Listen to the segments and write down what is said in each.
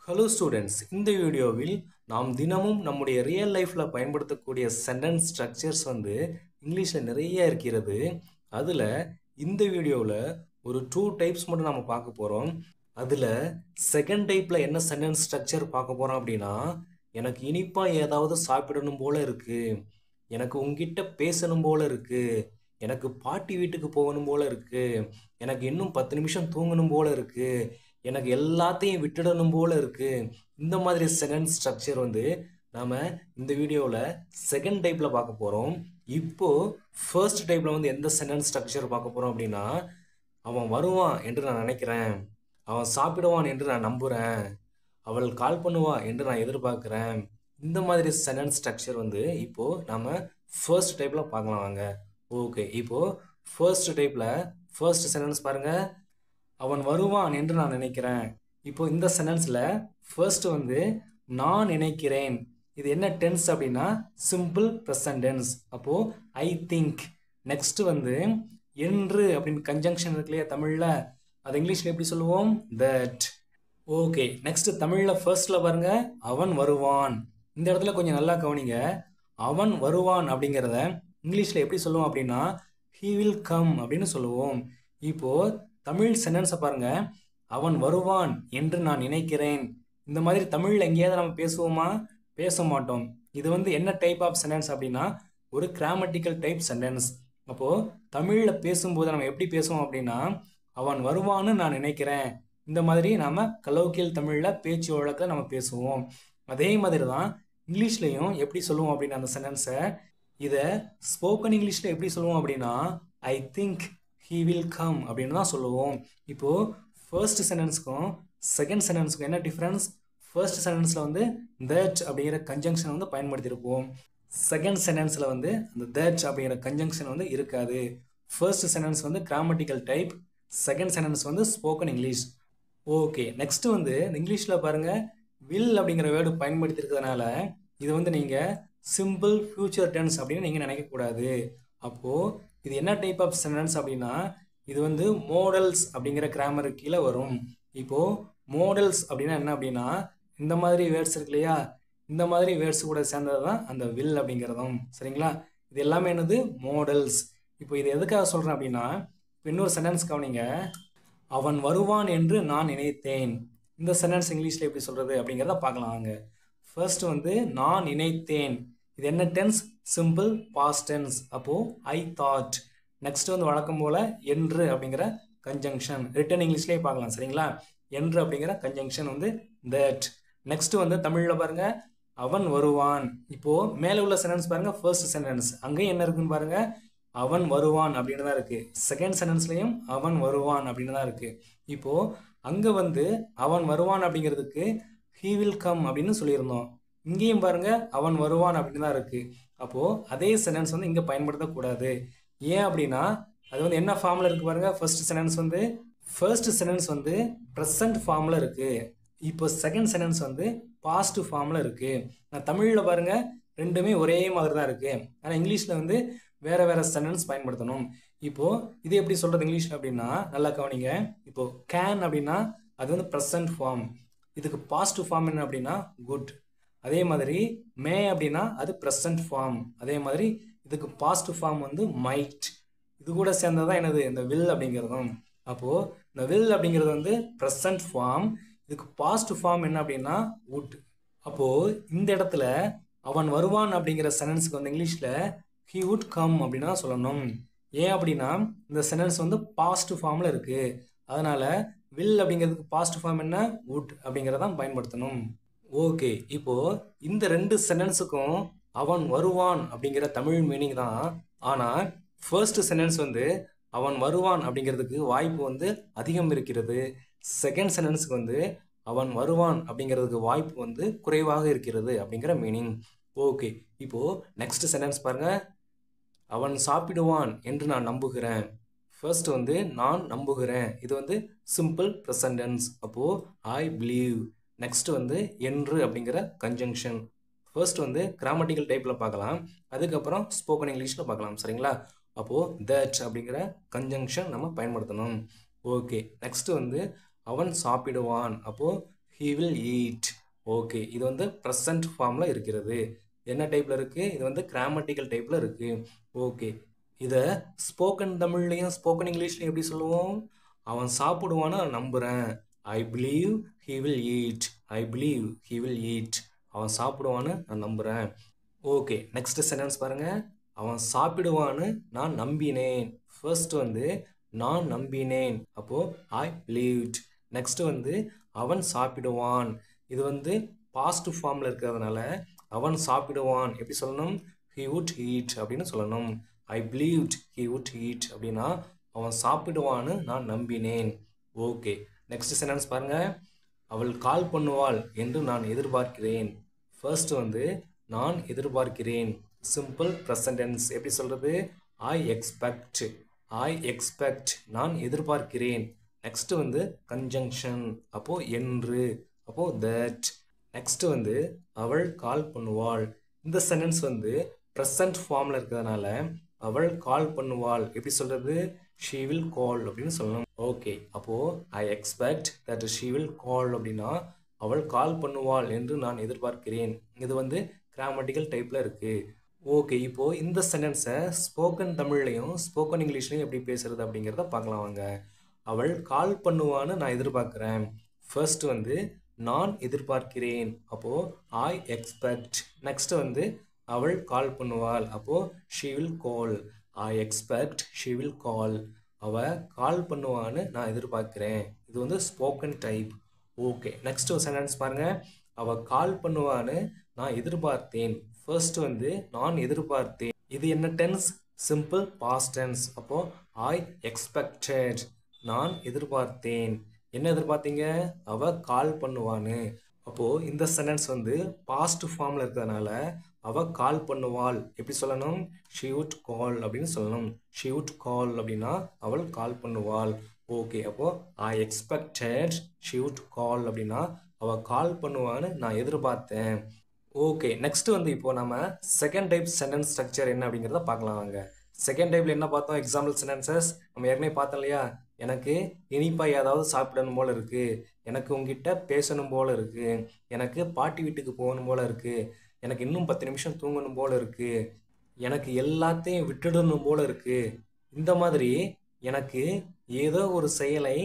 Hello students, இந்த வீடியோவில் நாம் தினமும் நம்முடைய ரியல் லைஃப்பில் பயன்படுத்தக்கூடிய சென்டென்ஸ் ஸ்ட்ரக்சர்ஸ் இங்கிலீஷில் நிறைய இருக்கிறது. அதில் இந்த வீடியோவில் ஒரு 2 டைப்ஸ் மட்டும் நம்ம பார்க்க போகிறோம். அதில் செகண்ட் டைப்பில் என்ன சென்டென்ஸ் ஸ்ட்ரக்சர் பார்க்க போகிறோம் அப்படின்னா, எனக்கு இனிப்பாக ஏதாவது சாப்பிடணும் போல இருக்குது, எனக்கு உங்ககிட்ட பேசணும் போல இருக்குது, எனக்கு பாட்டி வீட்டுக்கு போகணும் போல இருக்குது, எனக்கு இன்னும் 10 நிமிஷம் தூங்கணும் போல இருக்குது, எனக்கு எல்லாத்தையும் விட்டுடணும் போல இருக்கு. இந்த மாதிரி சென்டென்ஸ் ஸ்ட்ரக்சர் நாம இந்த வீடியோவில் செகண்ட் டைப்பில் பார்க்க போகிறோம். இப்போ ஃபர்ஸ்ட் டைப்பில் எந்த சென்டென்ஸ் ஸ்ட்ரக்சர் பார்க்க போகிறோம் அப்படின்னா, அவன் வருவான் என்று நான் நினைக்கிறேன், அவன் சாப்பிடுவான் என்று நான் நம்புகிறேன், அவள் கால் பண்ணுவா என்று நான் எதிர்பார்க்குறேன். இந்த மாதிரி சென்டென்ஸ் ஸ்ட்ரக்சர் இப்போது நம்ம ஃபர்ஸ்ட் டைப்பில் பார்க்கலாம் வாங்க. ஓகே, இப்போது ஃபர்ஸ்ட் டைப்பில் ஃபர்ஸ்ட் சென்டென்ஸ் பாருங்கள். அவன் வருவான் என்று நான் நினைக்கிறேன். இப்போ இந்த சென்டென்ஸில் ஃபர்ஸ்ட் நான் நினைக்கிறேன். இது என்ன டென்ஸ் அப்படின்னா சிம்பிள் ப்ரெசன்ட் டென்ஸ். அப்போது ஐ திங்க். நெக்ஸ்ட் என்று அப்படின்னு கன்ஜங்ஷன் இருக்கு இல்லையா தமிழில், அது இங்கிலீஷில் எப்படி சொல்லுவோம்? தட். ஓகே, நெக்ஸ்ட் தமிழில் ஃபர்ஸ்டில் பாருங்க, அவன் வருவான். இந்த இடத்துல கொஞ்சம் நல்லா கவனிங்க. அவன் வருவான் அப்படிங்கிறத இங்கிலீஷில் எப்படி சொல்லுவோம் அப்படின்னா he will come அப்படின்னு சொல்லுவோம். இப்போது தமிழ் சென்டென்ஸை பாருங்க, அவன் வருவான் என்று நான் நினைக்கிறேன். இந்த மாதிரி தமிழில் எங்கேயாவது நம்ம பேசுவோமா? பேச மாட்டோம். இது என்ன டைப் ஆஃப் சென்டென்ஸ் அப்படின்னா ஒரு கிராமட்டிக்கல் டைப் சென்டென்ஸ். அப்போது தமிழில் பேசும்போது நம்ம எப்படி பேசுவோம் அப்படின்னா, அவன் வருவான்னு நான் நினைக்கிறேன். இந்த மாதிரி நாம் கலோக்கியல் தமிழில் பேச்சு வழக்கில் நம்ம பேசுவோம். அதே மாதிரி தான் இங்கிலீஷ்லையும் எப்படி சொல்லுவோம் அப்படின்னா அந்த சென்டென்ஸை, இதை ஸ்போக்கன் இங்கிலீஷில் எப்படி சொல்லுவோம் அப்படின்னா I think he will come அப்படின்னு தான் சொல்லுவோம். இப்போது ஃபர்ஸ்ட் சென்டென்ஸுக்கும் செகண்ட் சென்டென்ஸுக்கும் என்ன டிஃப்ரென்ஸ்? ஃபர்ஸ்ட் சென்டென்ஸில் that அப்படிங்கிற கன்ஜங்ஷன் பயன்படுத்தியிருப்போம். செகண்ட் சென்டென்ஸில் அந்த that அப்படிங்கிற கன்ஜங்ஷன் இருக்காது. First sentence grammatical type, second sentence spoken English. Okay, next இங்கிலீஷில் பாருங்கள், will அப்படிங்கிற வேர்டு பயன்படுத்தியிருக்கிறதுனால இது நீங்கள் சிம்பிள் ஃபியூச்சர் டென்ஸ் அப்படின்னு நீங்கள் நினைக்கக்கூடாது. அப்போது இது என்ன டைப் ஆஃப் சென்டென்ஸ் அப்படின்னா இது மோடல்ஸ் அப்படிங்கிற கிராமருக்கு கீழே வரும். இப்போது மோடல்ஸ் அப்படின்னா என்ன அப்படின்னா இந்த மாதிரி வேர்ட்ஸ் இருக்கு இல்லையா, இந்த மாதிரி வேர்ட்ஸ் கூட சேர்ந்தது தான் அந்த வில் அப்படிங்கிறதும். சரிங்களா? இது எல்லாமே என்னது? மோடல்ஸ். இப்போ இது எதுக்காக சொல்கிறேன் அப்படின்னா, இப்போ இன்னொரு சென்டென்ஸ் கவனிங்க. அவன் வருவான் என்று நான் நினைத்தேன். இந்த சென்டென்ஸ் இங்கிலீஷில் எப்படி சொல்கிறது அப்படிங்கிறத பார்க்கலாம் வாங்க. ஃபர்ஸ்ட் நான் நினைத்தேன். இது என்ன டென்ஸ்? Simple past tense. அப்போது ஐ தாட். நெக்ஸ்ட் வழக்கம் போல் என்று அப்படிங்கிற கன்ஜங்ஷன். ரிட்டன் இங்கிலீஷ்லேயே பார்க்கலாம். சரிங்களா? என்று அப்படிங்கிற கன்ஜங்ஷன் தட். நெக்ஸ்ட் தமிழில் பாருங்கள், அவன் வருவான். இப்போது மேலே உள்ள சென்டென்ஸ் பாருங்கள், ஃபர்ஸ்ட் சென்டென்ஸ். அங்கேயும் என்ன இருக்குன்னு பாருங்கள், அவன் வருவான் அப்படின்னு தான் இருக்குது. செகண்ட் சென்டென்ஸ்லையும் அவன் வருவான் அப்படின்னு தான் இருக்குது. இப்போது அங்கே அவன் வருவான் அப்படிங்கிறதுக்கு he will come அப்படின்னு சொல்லியிருந்தோம். இங்கேயும் பாருங்க, அவன் வருவான் அப்படின்னு தான் இருக்கு. அப்போது அதே சென்டென்ஸ் இங்கே பயன்படுத்தக்கூடாது. ஏன் அப்படின்னா அது என்ன ஃபார்மில் இருக்குது பாருங்க. ஃபர்ஸ்ட் சென்டென்ஸ் ப்ரெசன்ட் ஃபார்மில் இருக்குது. இப்போ செகண்ட் சென்டென்ஸ் பாஸ்ட் ஃபார்மில் இருக்குது. நான் தமிழில் பாருங்க ரெண்டுமே ஒரே மாதிரி தான் இருக்குது. ஆனால் இங்கிலீஷில் வேறு வேறு சென்டென்ஸ் பயன்படுத்தணும். இப்போது இது எப்படி சொல்கிறது இங்கிலீஷில் அப்படின்னா நல்லா கவனிங்க. இப்போது கேன் அப்படின்னா அது ப்ரெசன்ட் ஃபார்ம். இதுக்கு பாஸ்ட் ஃபார்ம் என்ன அப்படின்னா குட். அதே மாதிரி மே அப்படின்னா அது ப்ரெசன்ட் ஃபார்ம். அதே மாதிரி இதுக்கு பாஸ்ட் ஃபார்ம் மைட். இது கூட சேர்ந்ததான் என்னது? இந்த வில் அப்படிங்கிறதும். அப்போது இந்த வில் அப்படிங்கிறது ப்ரெசன்ட் ஃபார்ம். இதுக்கு பாஸ்ட் ஃபார்ம் என்ன அப்படின்னா வுட். அப்போது இந்த இடத்துல அவன் வருவான் அப்படிங்கிற சென்டென்ஸுக்கு இங்கிலீஷில் he would come அப்படின்னு தான் சொல்லணும். ஏன் அப்படின்னா இந்த சென்டென்ஸ் பாஸ்ட் ஃபார்மில் இருக்குது. அதனால் வில் அப்படிங்கிறதுக்கு பாஸ்ட் ஃபார்ம் என்ன? வுட் அப்படிங்கிறதான் பயன்படுத்தணும். ஓகே, இப்போது இந்த ரெண்டு சென்டென்ஸுக்கும் அவன் வருவான் அப்படிங்கிற தமிழ் மீனிங் தான். ஆனால் ஃபர்ஸ்ட் சென்டென்ஸ் அவன் வருவான் அப்படிங்கிறதுக்கு வாய்ப்பு அதிகம் இருக்கிறது. செகண்ட் சென்டென்ஸுக்கு அவன் வருவான் அப்படிங்கிறதுக்கு வாய்ப்பு குறைவாக இருக்கிறது அப்படிங்கிற மீனிங். ஓகே, இப்போது நெக்ஸ்ட் சென்டென்ஸ் பாருங்கள். அவன் சாப்பிடுவான் என்று நான் நம்புகிறேன். ஃபர்ஸ்ட் நான் நம்புகிறேன். இது சிம்பிள் ப்ரெசன்ட் டென்ஸ். அப்போது ஐ பிலீவ். நெக்ஸ்ட் என்று அப்படிங்கிற கன்ஜங்ஷன். ஃபர்ஸ்ட் கிராமட்டிக்கல் டைப்பில் பார்க்கலாம், அதுக்கப்புறம் ஸ்போக்கன் இங்கிலீஷில் பார்க்கலாம். சரிங்களா? அப்போது தட் அப்படிங்கிற கன்ஜங்ஷன் நம்ம பயன்படுத்தணும். ஓகே, நெக்ஸ்ட் அவன் சாப்பிடுவான். அப்போது he will eat. ஓகே, இது வந்து ப்ரெசன்ட் ஃபார்மில் இருக்கிறது. என்ன டைப்பில் இருக்குது? இது வந்து கிராமட்டிக்கல் டைப்பில் இருக்குது. ஓகே, இதை ஸ்போக்கன் தமிழ்லையும் ஸ்போக்கன் இங்கிலீஷ்லையும் எப்படி சொல்லுவோம்? அவன் சாப்பிடுவான்னு நான் நம்புகிறேன். I believe he will eat. I believe he will eat. அவன் சாப்பிடுவான்னு நான் நம்புகிறேன். ஓகே, நெக்ஸ்ட் சென்டென்ஸ் பாருங்கள். அவன் சாப்பிடுவான்னு நான் நம்பினேன். ஃபர்ஸ்ட் வந்து நான் நம்பினேன், அப்போது ஐ பிலீவ்ட். நெக்ஸ்ட் வந்து அவன் சாப்பிடுவான். இது வந்து பாஸ்ட் ஃபார்மில் இருக்கிறதுனால அவன் சாப்பிடுவான் எப்படி சொல்லணும்? he would eat அப்படின்னு சொல்லணும். ஐ பிலீவ்ட் he would eat அப்படின்னா அவன் சாப்பிடுவான்னு நான் நம்பினேன். ஓகே, நெக்ஸ்ட் சென்டென்ஸ் பாருங்கள். அவள் கால் பண்ணுவாள் என்று நான் எதிர்பார்க்கிறேன். ஃபர்ஸ்ட் வந்து நான் எதிர்பார்க்கிறேன், சிம்பிள் ப்ரெசன்ட் டென்ஸ். எப்படி சொல்கிறது? I expect. ஐ எக்ஸ்பெக்ட், நான் எதிர்பார்க்கிறேன். நெக்ஸ்ட் வந்து கன்ஜங்ஷன், அப்போது என்று, அப்போது தட். நெக்ஸ்ட் வந்து அவள் கால் பண்ணுவாள். இந்த சென்டென்ஸ் வந்து ப்ரெசன்ட் ஃபார்மில் இருக்கிறதுனால அவள் கால் பண்ணுவாள் எப்படி சொல்கிறது? she will call அப்படின்னு சொல்லணும். ஓகே, அப்போது I expect that she will call அப்படின்னா அவள் கால் பண்ணுவாள் என்று நான் எதிர்பார்க்கிறேன். இது வந்து கிராமட்டிக்கல் டைப்பில் இருக்குது. ஓகே, இப்போது இந்த சென்டென்ஸை ஸ்போக்கன் தமிழ்லையும் ஸ்போக்கன் இங்கிலீஷ்லையும் எப்படி பேசுகிறது அப்படிங்கிறத பார்க்கலாம் வாங்க. அவள் கால் பண்ணுவான்னு நான் எதிர்பார்க்குறேன். ஃபர்ஸ்ட் வந்து நான் எதிர்பார்க்கிறேன், அப்போது ஐ எக்ஸ்பெக்ட். நெக்ஸ்ட் வந்து அவள் கால் பண்ணுவாள், அப்போது she will call. I expect she will call. அவள் கால் பண்ணுவான்னு நான் எதிர்பார்க்குறேன். இது வந்து ஸ்போக்கன் டைப். ஓகே, நெக்ஸ்ட் ஒரு சென்டென்ஸ் பாருங்கள். அவள் கால் பண்ணுவான்னு நான் எதிர்பார்த்தேன். ஃபர்ஸ்ட் வந்து நான் எதிர்பார்த்தேன். இது என்ன டென்ஸ்? Simple past tense. அப்போது ஐ எக்ஸ்பெக்டட், நான் எதிர்பார்த்தேன். என்ன எதிர்பார்த்தீங்க? அவள் கால் பண்ணுவான்னு. அப்போது இந்த சென்டென்ஸ் வந்து பாஸ்ட் ஃபார்மில் இருக்கிறதுனால அவள் கால் பண்ணுவாள் எப்படி சொல்லணும்? she would call அப்படின்னு சொல்லணும். she would call அப்படின்னா அவள் கால் பண்ணுவாள். ஓகே, அப்போது I expected she would call அப்படின்னா அவள் கால் பண்ணுவான்னு நான் எதிர்பார்த்தேன். ஓகே, நெக்ஸ்ட் வந்து இப்போ நம்ம செகண்ட் டைப் சென்டென்ஸ் ஸ்ட்ரக்சர் என்ன அப்படிங்கிறத பார்க்கலாம் வாங்க. செகண்ட் டைப்பில் என்ன பார்த்தோம்? எக்ஸாம்பிள் சென்டென்சஸ் நம்ம ஏற்கனவே பார்த்தோம் இல்லையா? எனக்கு இனிப்பாக ஏதாவது சாப்பிடணும் போல் இருக்குது, எனக்கு உங்ககிட்ட பேசணும் போல் இருக்குது, எனக்கு பாட்டி வீட்டுக்கு போகணும் போல் இருக்குது, எனக்கு இன்னும் 10 நிமிஷம் தூங்கணும் போல் இருக்குது, எனக்கு எல்லாத்தையும் விட்டுடணும் போல் இருக்குது. இந்த மாதிரி எனக்கு ஏதோ ஒரு செயலை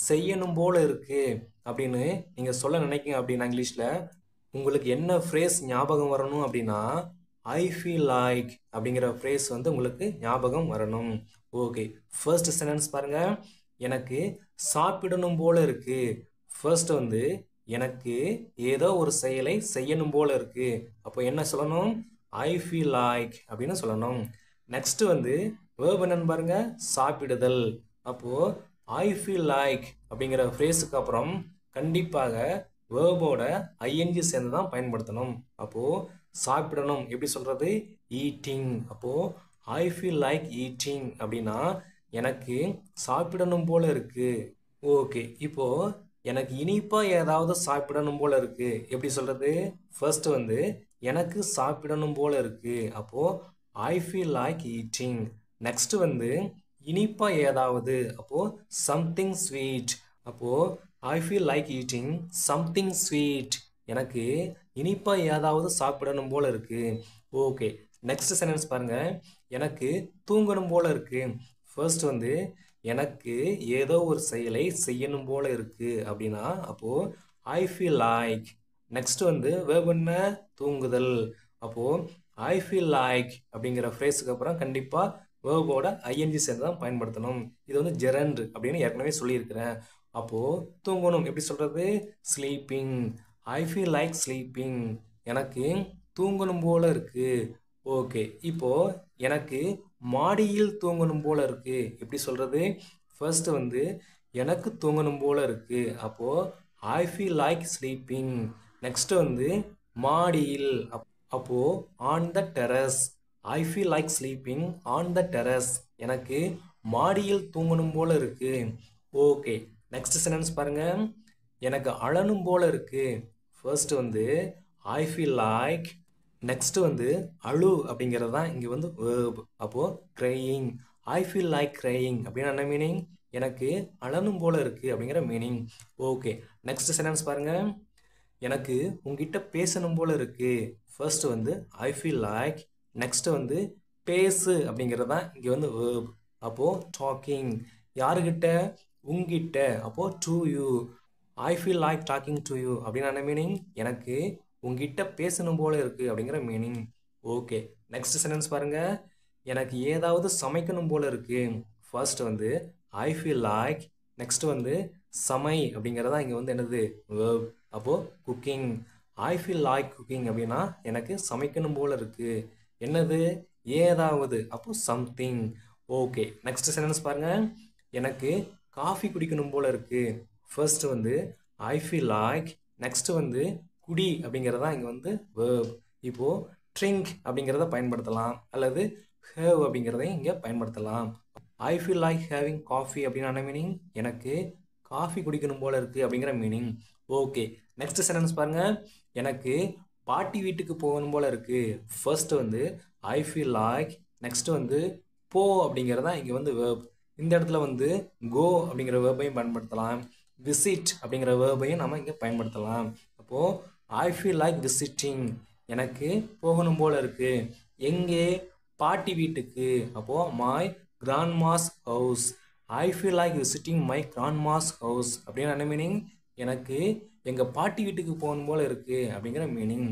செய்யணும் போல் இருக்குது அப்படின்னு நீங்கள் சொல்ல நினைக்கிங்க அப்படின்னா இங்கிலீஷில் உங்களுக்கு என்ன ஃப்ரேஸ் ஞாபகம் வரணும் அப்படின்னா ஐ ஃபீல் லைக் அப்படிங்கிற ஃப்ரேஸ் வந்து உங்களுக்கு ஞாபகம் வரணும். ஓகே, ஃபர்ஸ்ட் சென்டென்ஸ் பாருங்கள். எனக்கு சாப்பிடணும் போல் இருக்குது. ஃபர்ஸ்ட் வந்து எனக்கு ஏதோ ஒரு செயலை செய்யணும் போல் இருக்குது. அப்போ என்ன சொல்லணும்? ஐ ஃபீல் லைக் அப்படின்னு சொல்லணும். நெக்ஸ்ட் வந்து வேர்ப் என்னன்னு பாருங்கள், சாப்பிடுதல். அப்போது ஐ ஃபீல் லைக் அப்படிங்கிற ஃப்ரேஸுக்கு அப்புறம் கண்டிப்பாக வேர்போட ஐஎன்ஜி சேர்ந்து தான் பயன்படுத்தணும். அப்போது சாப்பிடணும் எப்படி சொல்கிறது? ஈட்டிங். அப்போது ஐ ஃபீல் லைக் ஈட்டிங் அப்படின்னா எனக்கு சாப்பிடணும் போல் இருக்குது. ஓகே, இப்போது எனக்கு இனிப்பாக ஏதாவது சாப்பிடணும் போல் இருக்குது எப்படி சொல்கிறது? ஃபர்ஸ்ட் வந்து எனக்கு சாப்பிடணும் போல் இருக்குது, அப்போது I feel like eating. Next வந்து இனிப்பாக ஏதாவது, அப்போது சம்திங் ஸ்வீட். அப்போது I feel like eating something sweet. எனக்கு இனிப்பாக ஏதாவது சாப்பிடணும் போல் இருக்குது. ஓகே, நெக்ஸ்ட் சென்டென்ஸ் பாருங்கள். எனக்கு தூங்கணும் போல் இருக்குது. ஃபர்ஸ்ட் வந்து எனக்கு ஏதோ ஒரு செயலை செய்யணும் போல் இருக்குது அப்படின்னா அப்போது ஐ ஃபீல் லைக். நெக்ஸ்ட் வந்து வேர்ப் என்ன? தூங்குதல். அப்போது ஐ ஃபீல் லைக் அப்படிங்கிற ஃப்ரேஸுக்கு அப்புறம் கண்டிப்பாக வேர்போட ஐஎன்ஜி சேர்ந்து தான் பயன்படுத்தணும். இது வந்து ஜெரண்ட் அப்படின்னு ஏற்கனவே சொல்லியிருக்கிறேன். அப்போது தூங்கணும் எப்படி சொல்கிறது? Sleeping. I feel like sleeping. எனக்கு தூங்கணும் போல் இருக்குது. ஓகே, இப்போது எனக்கு மாடியில் தூங்கணும் போல் இருக்குது எப்படி சொல்கிறது? ஃபர்ஸ்ட் வந்து எனக்கு தூங்கணும் போல் இருக்குது, அப்போது I feel like sleeping. Next வந்து மாடியில், அப்போது on the terrace. I feel like sleeping on the terrace. எனக்கு மாடியில் தூங்கணும் போல் இருக்குது. ஓகே, நெக்ஸ்ட் சென்டென்ஸ் பாருங்கள். எனக்கு அழணும் போல் இருக்குது. ஃபர்ஸ்ட் வந்து ஐ ஃபீல் லைக். நெக்ஸ்ட் வந்து அழு அப்படிங்கிறது தான் இங்கே வந்து வேர்ப். அப்போது crying. I feel like crying அப்படின்னா என்ன மீனிங்? எனக்கு அழணும் போல் இருக்குது அப்படிங்கிற மீனிங். ஓகே, நெக்ஸ்ட் சென்டென்ஸ் பாருங்கள். எனக்கு உங்ககிட்ட பேசணும் போல இருக்கு. ஃபர்ஸ்ட் வந்து ஐ ஃபீல் லைக். நெக்ஸ்ட் வந்து பேசு அப்படிங்கிறது தான் இங்கே வந்து verb. அப்போ டாக்கிங். யாருக்கிட்ட? உங்கிட்ட. அப்போ to you. I feel like talking to you அப்படின்னு என்ன மீனிங்? எனக்கு உங்ககிட்ட பேசணும் போல இருக்கு அப்படிங்கிற மீனிங். ஓகே, நெக்ஸ்ட் சென்டென்ஸ் பாருங்க. எனக்கு ஏதாவது சமைக்கணும் போல இருக்கு. ஃபர்ஸ்ட் வந்து ஐ ஃபீல் லைக். நெக்ஸ்ட் வந்து சமை அப்படிங்கிறதா இங்கே வந்து என்னது verb. அப்போது cooking. I feel like cooking அப்படின்னா எனக்கு சமைக்கணும் போல இருக்கு. என்னது? ஏதாவது. அப்போ சம்திங். ஓகே, நெக்ஸ்ட் சென்டென்ஸ் பாருங்க. எனக்கு காஃபி குடிக்கணும் போல இருக்கு. ஃபர்ஸ்ட் வந்து ஐ ஃபீல் லைக். நெக்ஸ்ட் வந்து குடி அப்படிங்கிறதா இங்கே வந்து verb. இப்போ ட்ரிங்க் அப்படிங்கிறத பயன்படுத்தலாம் அல்லது ஹேவ் அப்படிங்கிறதையும் இங்கே பயன்படுத்தலாம். I feel like having coffee அப்படின்னு மீனிங்? எனக்கு காஃபி குடிக்கணும் போல இருக்கு அப்படிங்கிற மீனிங். ஓகே, நெக்ஸ்ட் சென்டென்ஸ் பாருங்க. எனக்கு பாட்டி வீட்டுக்கு போகணும் போல இருக்கு. ஃபர்ஸ்ட் வந்து ஐ ஃபீல் லைக். நெக்ஸ்ட் வந்து போ அப்படிங்கிறதா இங்கே வந்து verb. இந்த இடத்துல வந்து கோ அப்படிங்கிற வேர்பையும் பயன்படுத்தலாம். விசிட் அப்படிங்கிற வேர்பையும் நம்ம இங்கே பயன்படுத்தலாம். அப்போது ஐ ஃபீல் லைக் விசிட்டிங். எனக்கு போகணும் போல இருக்கு. எங்கே? பாட்டி வீட்டுக்கு. அப்போது my Grandma's house. I feel like visiting my Grandma's house அப்படின்னு என்ன மீனிங்? எனக்கு எங்கள் பாட்டி வீட்டுக்கு போகணும் போல இருக்கு அப்படிங்கிற மீனிங்.